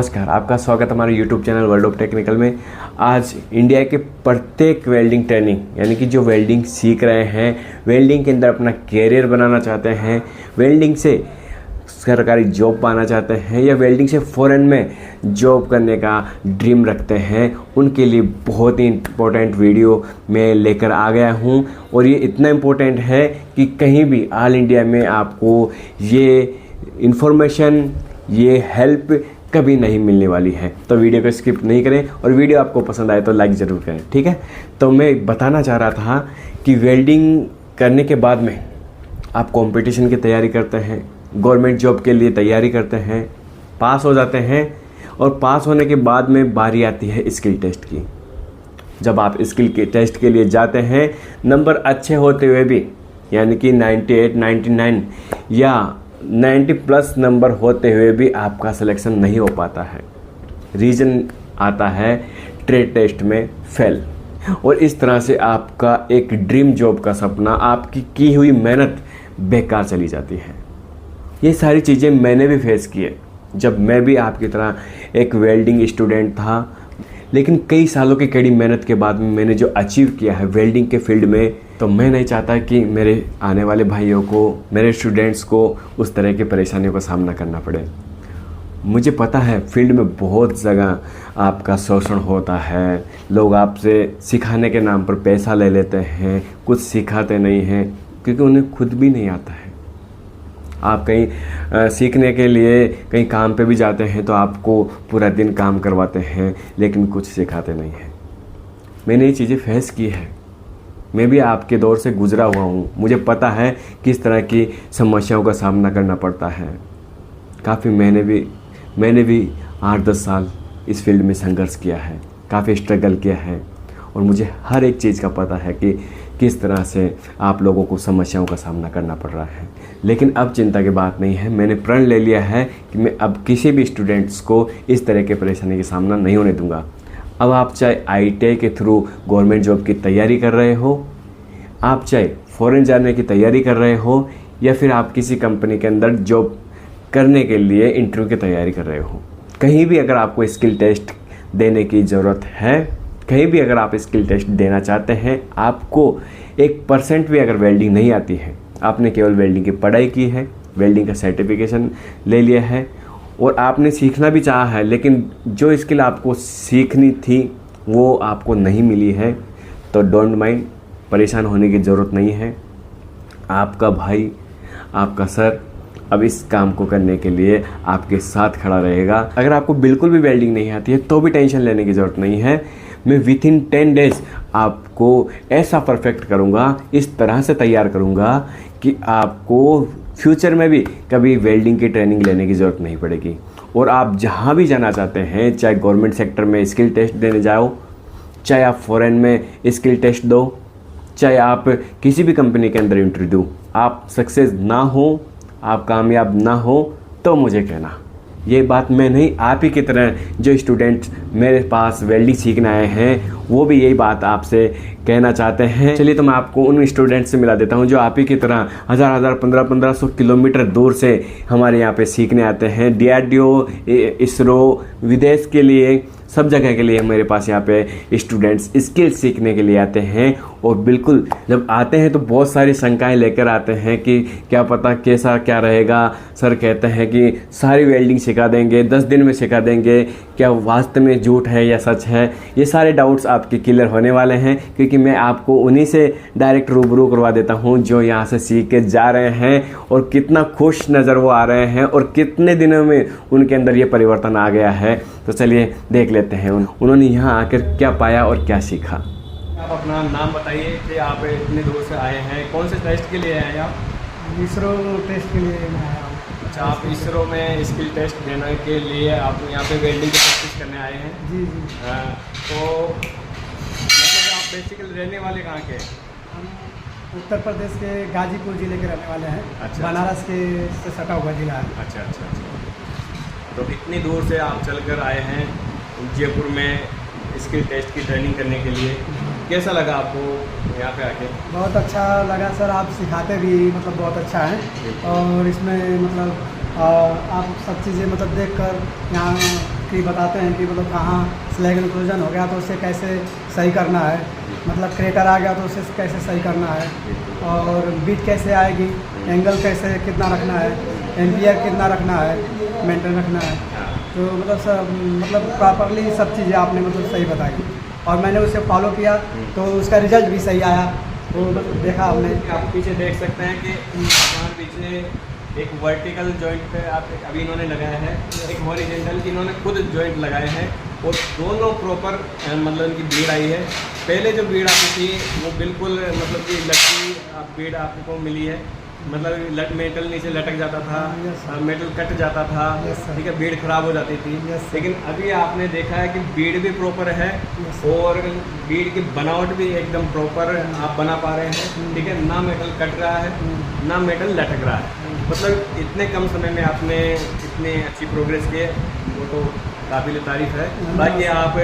नमस्कार, आपका स्वागत हमारे YouTube channel world of technical में। आज इंडिया के प्रत्येक वेल्डिंग ट्रेनिंग यानी कि जो वेल्डिंग सीख रहे हैं, वेल्डिंग के अंदर अपना कैरियर बनाना चाहते हैं, वेल्डिंग से सरकारी जॉब पाना चाहते हैं या वेल्डिंग से फॉरेन में जॉब करने का ड्रीम रखते हैं, उनके लिए बहुत ही इम्पोर्टेंट वीडियो मैं लेकर आ गया हूं। और ये इतना इम्पोर्टेंट है कि कहीं भी ऑल इंडिया में आपको ये इन्फॉर्मेशन, ये हेल्प कभी नहीं मिलने वाली है। तो वीडियो को स्किप नहीं करें और वीडियो आपको पसंद आए तो लाइक ज़रूर करें, ठीक है। तो मैं बताना चाह रहा था कि वेल्डिंग करने के बाद में आप कंपटीशन की तैयारी करते हैं, गवर्नमेंट जॉब के लिए तैयारी करते हैं, पास हो जाते हैं और पास होने के बाद में बारी आती है स्किल टेस्ट की। जब आप स्किल के टेस्ट के लिए जाते हैं, नंबर अच्छे होते हुए भी यानी कि 98, 99 या 90 प्लस नंबर होते हुए भी आपका सिलेक्शन नहीं हो पाता है। रीज़न आता है ट्रेड टेस्ट में फेल, और इस तरह से आपका एक ड्रीम जॉब का सपना, आपकी की हुई मेहनत बेकार चली जाती है। ये सारी चीज़ें मैंने भी फेस किए जब मैं भी आपकी तरह एक वेल्डिंग स्टूडेंट था। लेकिन कई सालों की कड़ी मेहनत के बाद में मैंने जो अचीव किया है वेल्डिंग के फील्ड में, तो मैं नहीं चाहता कि मेरे आने वाले भाइयों को, मेरे स्टूडेंट्स को उस तरह की परेशानियों का सामना करना पड़े। मुझे पता है फील्ड में बहुत जगह आपका शोषण होता है, लोग आपसे सिखाने के नाम पर पैसा ले लेते हैं, कुछ सिखाते नहीं हैं क्योंकि उन्हें खुद भी नहीं आता है। आप कहीं सीखने के लिए कहीं काम पे भी जाते हैं तो आपको पूरा दिन काम करवाते हैं लेकिन कुछ सिखाते नहीं हैं। मैंने ये चीज़ें फेस की है, मैं भी आपके दौर से गुजरा हुआ हूँ। मुझे पता है किस तरह की समस्याओं का सामना करना पड़ता है। काफ़ी मैंने भी 8-10 साल इस फील्ड में संघर्ष किया है, काफ़ी स्ट्रगल किया है और मुझे हर एक चीज़ का पता है कि किस तरह से आप लोगों को समस्याओं का सामना करना पड़ रहा है। लेकिन अब चिंता की बात नहीं है, मैंने प्रण ले लिया है कि मैं अब किसी भी स्टूडेंट्स को इस तरह के परेशानी का सामना नहीं होने दूंगा। अब आप चाहे ITI के थ्रू गवर्नमेंट जॉब की तैयारी कर रहे हो, आप चाहे फॉरेन जाने की तैयारी कर रहे हो, या फिर आप किसी कंपनी के अंदर जॉब करने के लिए इंटरव्यू की तैयारी कर रहे हो, कहीं भी अगर आपको स्किल टेस्ट देने की ज़रूरत है, कहीं भी अगर आप स्किल टेस्ट देना चाहते हैं, आपको 1% भी अगर वेल्डिंग नहीं आती है, आपने केवल वेल्डिंग की पढ़ाई की है, वेल्डिंग का सर्टिफिकेशन ले लिया है और आपने सीखना भी चाहा है, लेकिन जो स्किल आपको सीखनी थी वो आपको नहीं मिली है, तो डोंट माइंड, परेशान होने की ज़रूरत नहीं है। आपका भाई, आपका सर अब इस काम को करने के लिए आपके साथ खड़ा रहेगा। अगर आपको बिल्कुल भी वेल्डिंग नहीं आती है तो भी टेंशन लेने की ज़रूरत नहीं है। मैं विथिन 10 डेज आपको ऐसा परफेक्ट करूँगा, इस तरह से तैयार करूँगा कि आपको फ्यूचर में भी कभी वेल्डिंग की ट्रेनिंग लेने की ज़रूरत नहीं पड़ेगी। और आप जहाँ भी जाना चाहते हैं, चाहे गवर्नमेंट सेक्टर में स्किल टेस्ट देने जाओ, चाहे आप फॉरेन में स्किल टेस्ट दो, चाहे आप किसी भी कंपनी के अंदर इंटरव्यू दो, आप सक्सेस ना हो, आप कामयाब ना हो तो मुझे कहना। ये बात मैं नहीं, आप ही की तरह जो स्टूडेंट्स मेरे पास वेल्डिंग सीखने आए हैं वो भी यही बात आपसे कहना चाहते हैं। चलिए तो मैं आपको उन स्टूडेंट्स से मिला देता हूं जो आप ही की तरह 1500 किलोमीटर दूर से हमारे यहाँ पे सीखने आते हैं। DRDO, ISRO, विदेश के लिए, सब जगह के लिए मेरे पास यहाँ पे स्टूडेंट्स स्किल सीखने के लिए आते हैं। और बिल्कुल जब आते हैं तो बहुत सारी शंकाएं लेकर आते हैं कि क्या पता कैसा क्या रहेगा। सर कहते हैं कि सारी वेल्डिंग सिखा देंगे, 10 दिन में सिखा देंगे, क्या वास्तव में झूठ है या सच है? ये सारे डाउट्स आपके क्लियर होने वाले हैं क्योंकि मैं आपको उन्हीं से डायरेक्ट रूबरू करवा देता हूँ जो यहाँ से सीख के जा रहे हैं और कितना खुश नज़र वो आ रहे हैं और कितने दिनों में उनके अंदर ये परिवर्तन आ गया है। तो चलिए देख लेते हैं उन्होंने यहाँ आकर क्या पाया और क्या सीखा। आप अपना नाम बताइए कि आप इतनी दूर से आए हैं, कौन से टेस्ट के लिए आए हैं आप? ISRO टेस्ट के लिए मैं आया हूँ। अच्छा, आप ISRO में स्किल टेस्ट देने के लिए आप यहाँ पे वेल्डिंग की प्रैक्टिस करने आए हैं? जी। तो मतलब आप बेसिकली रहने वाले कहाँ के? हम उत्तर प्रदेश के गाजीपुर ज़िले के रहने वाले हैं। अच्छा, बनारस के से सटा हुआ जिला है। अच्छा। तो इतनी दूर से आप चलकर आए हैं जयपुर में स्किल टेस्ट की ट्रेनिंग करने के लिए, कैसा लगा आपको यहाँ पे आके? बहुत अच्छा लगा सर, आप सिखाते भी मतलब बहुत अच्छा है और इसमें मतलब आप सब चीज़ें मतलब देखकर यहाँ कि बताते हैं कि मतलब कहाँ स्लैग इंक्लूजन हो गया तो उसे कैसे सही करना है, मतलब क्रेटर आ गया तो उसे कैसे सही करना है, और बीट कैसे आएगी, एंगल कैसे कितना रखना है, एम्पियर कितना रखना है, मेंटेन रखना है। तो मतलब सब मतलब प्रॉपरली सब चीज़ें आपने मतलब सही बताई और मैंने उसे फॉलो किया तो उसका रिजल्ट भी सही आया। वो मतलब देखा हमने। आप पीछे देख सकते हैं कि हमारे पीछे एक वर्टिकल जॉइंट पे आप अभी इन्होंने लगाया है, एक हॉरिजॉन्टल की इन्होंने खुद जॉइंट लगाए हैं और दोनों प्रॉपर मतलब इनकी भीड़ आई है। पहले जो भीड़ आती थी वो बिल्कुल मतलब कि लटकी भीड़ आपको मिली है, मतलब मेटल नीचे लटक जाता था, मेटल कट जाता था, ठीक है, भीड़ खराब हो जाती थी। लेकिन अभी आपने देखा है कि भीड़ भी प्रॉपर है और भीड़ की बनावट भी एकदम प्रॉपर आप बना पा रहे हैं, ठीक है, ना मेटल कट रहा है ना मेटल लटक रहा है। मतलब इतने कम समय में आपने इतनी अच्छी प्रोग्रेस की है, वो तो काबिल तारीफ़ है। बाकी आप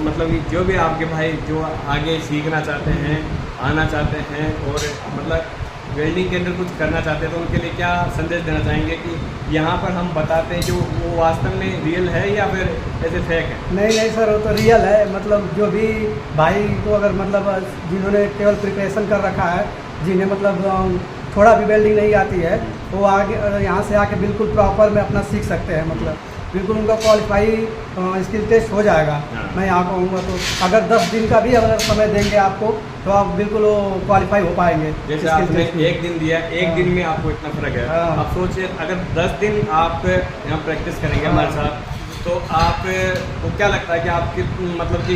मतलब जो भी आपके भाई जो आगे सीखना चाहते हैं, आना चाहते हैं और मतलब वेल्डिंग के अंदर कुछ करना चाहते हैं तो उनके लिए क्या संदेश देना चाहेंगे कि यहाँ पर हम बताते हैं जो वो वास्तव में रियल है या फिर ऐसे फेक है? नहीं सर, वो तो रियल है। मतलब जो भी भाई को अगर मतलब जिन्होंने केवल प्रिपरेशन कर रखा है, जिन्हें मतलब थोड़ा भी वेल्डिंग नहीं आती है, वो आगे यहाँ से आके बिल्कुल प्रॉपर में अपना सीख सकते हैं। मतलब बिल्कुल उनका क्वालिफाई स्किल टेस्ट हो जाएगा। मैं यहाँ कहूँगा तो अगर 10 दिन का भी अगर समय देंगे आपको तो आप बिल्कुल वो क्वालिफाई हो पाएंगे। जैसे आपने एक दिन दिया, एक दिन में आपको इतना फर्क है। आप सोचिए अगर 10 दिन आप यहाँ प्रैक्टिस करेंगे हमारे साथ तो आप को क्या लगता है कि आप मतलब कि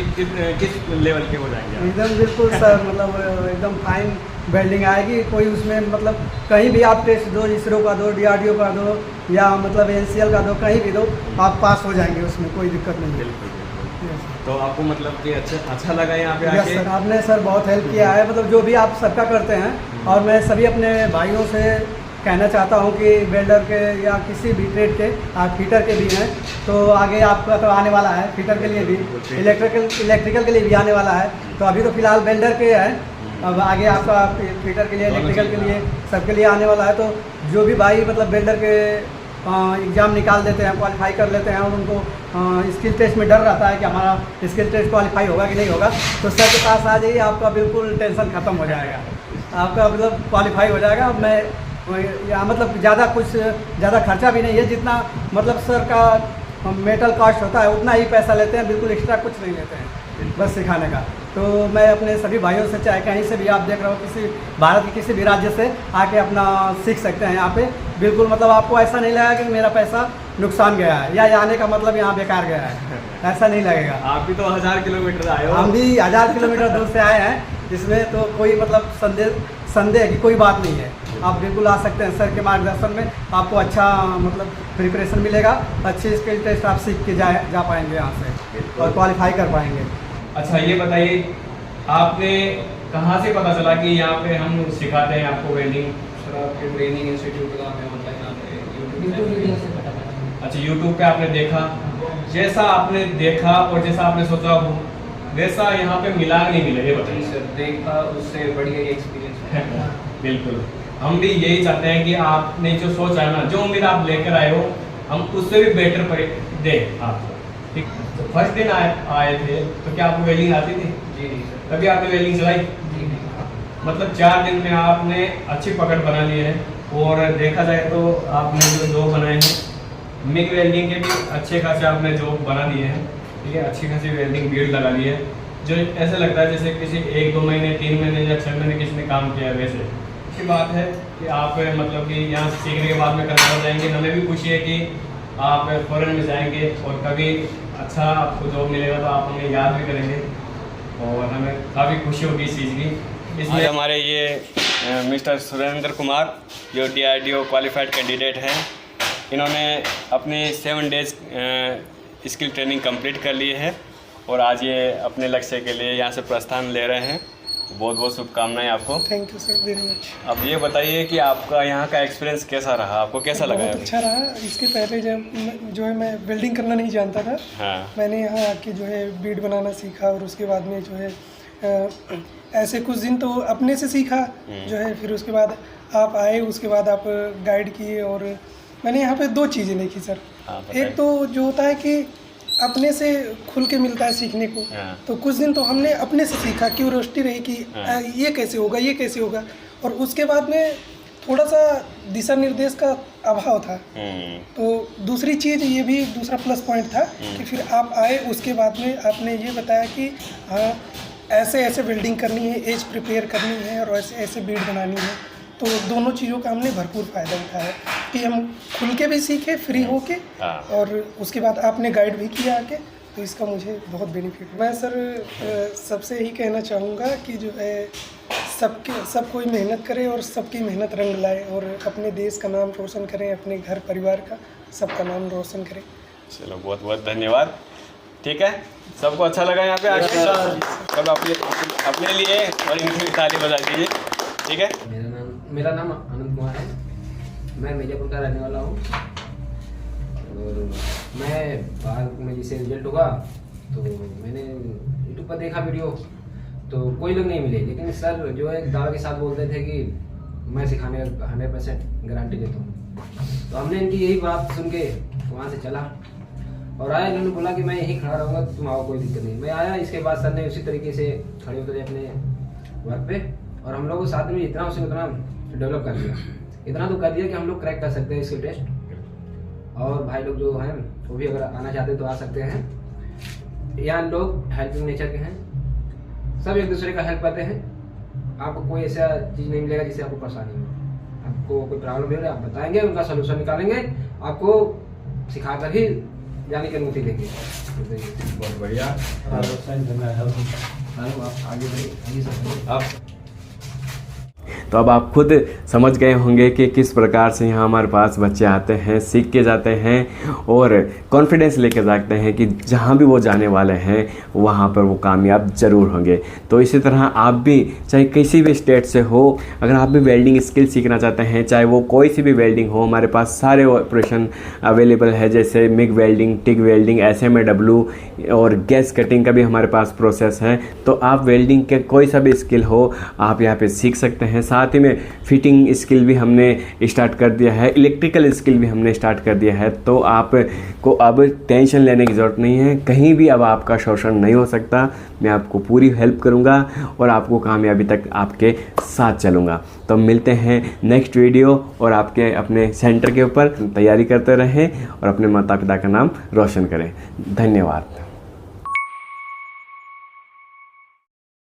किस लेवल के हो जाएंगे? एकदम बिल्कुल सर, मतलब एकदम फाइन वेल्डिंग आएगी। कोई उसमें मतलब कहीं भी आप टेस्ट दो, इसरो का दो, DRDO का दो या मतलब NCL का दो, कहीं भी दो आप पास हो जाएंगे, उसमें कोई दिक्कत नहीं है। बिल्कुल। तो आपको मतलब कि अच्छा लगा यहाँ पे आके? सर, आपने सर बहुत हेल्प किया है, मतलब जो भी आप सबका करते हैं। और मैं सभी अपने भाइयों से कहना चाहता हूँ कि वेल्डर के या किसी भी ट्रेड के, आप फिटर के भी हैं तो आगे आपका तो आने वाला है, फिटर के लिए भी, इलेक्ट्रिकल के लिए भी आने वाला है। तो अभी तो फिलहाल वेल्डर के हैं, अब आगे आपका फिटर के लिए, इलेक्ट्रिकल के लिए, सबके लिए आने वाला है। तो जो भी भाई मतलब वेल्डर के एग्ज़ाम निकाल देते हैं, क्वालिफाई कर लेते हैं और उनको स्किल टेस्ट में डर रहता है कि हमारा स्किल टेस्ट क्वालिफाई होगा कि नहीं होगा, तो सर के पास आ जाइए, आपका बिल्कुल टेंशन ख़त्म हो जाएगा, आपका मतलब क्वालिफाई हो जाएगा। अब मैं यहाँ मतलब ज़्यादा खर्चा भी नहीं है, जितना मतलब सर का मेटल कॉस्ट होता है उतना ही पैसा लेते हैं, बिल्कुल एक्स्ट्रा कुछ नहीं लेते हैं बस सिखाने का। तो मैं अपने सभी भाइयों से, चाहे कहीं से भी आप देख रहे हो, किसी भारत के किसी भी राज्य से आके अपना सीख सकते हैं यहाँ पे। बिल्कुल मतलब आपको ऐसा नहीं लगेगा कि मेरा पैसा नुकसान गया है या आने का मतलब यहाँ बेकार गया है, ऐसा नहीं लगेगा। आप भी तो 1000 किलोमीटर आए हो। हम भी 1000 किलोमीटर दूर से आए हैं, इसमें तो कोई मतलब संदेह की कोई बात नहीं है। आप बिल्कुल आ सकते हैं सर के मार्गदर्शन में, आपको अच्छा मतलब प्रिपरेशन मिलेगा, अच्छी स्किल टेस्ट आप सीख के जा पाएंगे यहाँ से और क्वालिफाई कर पाएंगे। अच्छा ये बताइए, आपने कहाँ से पता चला कि यहाँ पे हम सिखाते हैं आपको वेल्डिंग? सर आपके ट्रेनिंग इंस्टीट्यूट का हमें मतलब यहाँ पे यूट्यूब से पता चला। अच्छा, यूट्यूब पे आपने देखा, जैसा आपने देखा और जैसा आपने सोचा हो वैसा यहाँ पे मिला नहीं मिला, ये बताइए? सर देखा, उससे बढ़िया ही एक्सपीरियंस है। बिल्कुल, हम भी यही चाहते हैं कि आपने जो सोचा है ना, जो उम्मीद आप लेकर आए हो, हम उससे भी बेटर दें आपको। ठीक, तो फर्स्ट दिन आए थे तो क्या आपको वेल्डिंग आती थी? जी नहीं सर। तभी आपने वेल्डिंग चलाई? जी नहीं। मतलब 4 दिन में आपने अच्छी पकड़ बना ली है और देखा जाए तो आपने जो जॉब बनाए हैं मिग वेल्डिंग के भी अच्छे खासे आपने जॉब बना दिए हैं, ठीक है, अच्छी खासी वेल्डिंग बीड लगा ली है, जो ऐसा लगता है जैसे किसी 1-2 महीने 3 महीने या 6 महीने किसी ने काम किया है। वैसे अच्छी बात है कि आप मतलब कि यहाँ से सीखने के बाद में करना जाएंगे। हमें भी खुशी है कि आप फॉरेन में जाएंगे और कभी अच्छा आपको जॉब मिलेगा तो आप हमें याद भी करेंगे और हमें काफ़ी खुशी होगी इस चीज़ की। इसलिए हमारे ये मिस्टर सुरेंद्र कुमार जो DRDO क्वालिफाइड कैंडिडेट हैं, इन्होंने अपनी 7 डेज़ स्किल ट्रेनिंग कंप्लीट कर ली है और आज ये अपने लक्ष्य के लिए यहाँ से प्रस्थान ले रहे हैं। बहुत बहुत शुभकामनाएं आपको। Thank you sir very much. अब ये बताइए कि आपका यहाँ का एक्सपीरियंस कैसा रहा, आपको कैसा लगा? बहुत अच्छा रहा। इसके पहले जब जो है मैं वेल्डिंग करना नहीं जानता था। हाँ। मैंने यहाँ आके जो है बीड बनाना सीखा और उसके बाद में जो है ऐसे कुछ दिन तो अपने से सीखा जो है, फिर उसके बाद आप आए, उसके बाद आप गाइड किए और मैंने यहाँ पे 2 चीज़ें देखी सर। हाँ, एक तो जो होता है कि अपने से खुल के मिलता है सीखने को। हाँ। तो कुछ दिन तो हमने अपने से सीखा, क्यूरियोसिटी रही कि ये कैसे होगा, ये कैसे होगा। और उसके बाद में थोड़ा सा दिशा निर्देश का अभाव था। तो दूसरी चीज़ ये भी दूसरा प्लस पॉइंट था कि फिर आप आए, उसके बाद में आपने ये बताया कि हाँ ऐसे ऐसे वेल्डिंग करनी है, एज प्रिपेयर करनी है और ऐसे ऐसे बीड बनानी है। तो दोनों चीज़ों का हमने भरपूर फ़ायदा उठाया कि हम खुल के भी सीखे फ्री होके, और उसके बाद आपने गाइड भी किया आके। तो इसका मुझे बहुत बेनिफिट। मैं सर सबसे ही कहना चाहूँगा कि जो है सब कोई मेहनत करे और सबकी मेहनत रंग लाए और अपने देश का नाम रोशन करें, अपने घर परिवार का सबका नाम रोशन करें। चलो बहुत बहुत धन्यवाद। ठीक है, सबको अच्छा लगा यहाँ पे आके? सब अपने लिए और इनकी भी ताली बजा दीजिए। ठीक है, मेरा नाम आनंद कुमार है। मैं मिर्जापुर का रहने वाला हूँ और मैं बाहर में जैसे रिजल्ट होगा तो मैंने यूट्यूब पर देखा वीडियो, तो कोई लोग नहीं मिले, लेकिन सर जो है दावा के साथ बोलते थे कि मैं सिखाने 100% गारंटी देता हूँ। तो हमने इनकी यही बात सुन के वहाँ से चला और आया। इन्होंने बोला कि मैं यहीं खड़ा रहूँगा, तुम आओ, कोई दिक्कत नहीं। मैं आया, इसके बाद सर ने उसी तरीके से खड़े उतरे अपने वर्क पे और हम लोग साथ में जितना उसे उतना डेवलप कर दिया। इतना तो कर दिया कि हम लोग क्रैक कर सकते हैं इसके टेस्ट। और भाई लोग जो हैं वो भी अगर आना चाहते हैं तो आ सकते हैं। यहाँ लोग हेल्पिंग नेचर के हैं, सब एक दूसरे का हेल्प करते हैं। आपको कोई ऐसा चीज़ नहीं मिलेगा जिससे आपको परेशानी हो। आपको कोई प्रॉब्लम है आप बताएंगे, उनका सोल्यूशन निकालेंगे, आपको सिखाकर ही जाने की अनुमति देंगे। बहुत बढ़िया। आप आगे बढ़िए। तो अब आप खुद समझ गए होंगे कि किस प्रकार से यहाँ हमारे पास बच्चे आते हैं, सीख के जाते हैं और कॉन्फिडेंस लेके जाते हैं कि जहाँ भी वो जाने वाले हैं वहाँ पर वो कामयाब ज़रूर होंगे। तो इसी तरह आप भी चाहे किसी भी स्टेट से हो, अगर आप भी वेल्डिंग स्किल सीखना चाहते हैं, चाहे वो कोई सी भी वेल्डिंग हो, हमारे पास सारे ऑपरेशन अवेलेबल है, जैसे MiG welding, TIG welding, SMAW और गैस कटिंग का भी हमारे पास प्रोसेस है। तो आप वेल्डिंग के कोई सा भी स्किल हो आप यहाँ पे सीख सकते हैं। साथ ही में फिटिंग स्किल भी हमने स्टार्ट कर दिया है, इलेक्ट्रिकल स्किल भी हमने स्टार्ट कर दिया है। तो आपको अब टेंशन लेने की ज़रूरत नहीं है, कहीं भी अब आपका शोषण नहीं हो सकता। मैं आपको पूरी हेल्प करूंगा और आपको कामयाबी तक आपके साथ चलूंगा। तो मिलते हैं नेक्स्ट वीडियो और आपके अपने सेंटर के ऊपर तैयारी करते रहें और अपने माता पिता का नाम रोशन करें। धन्यवाद।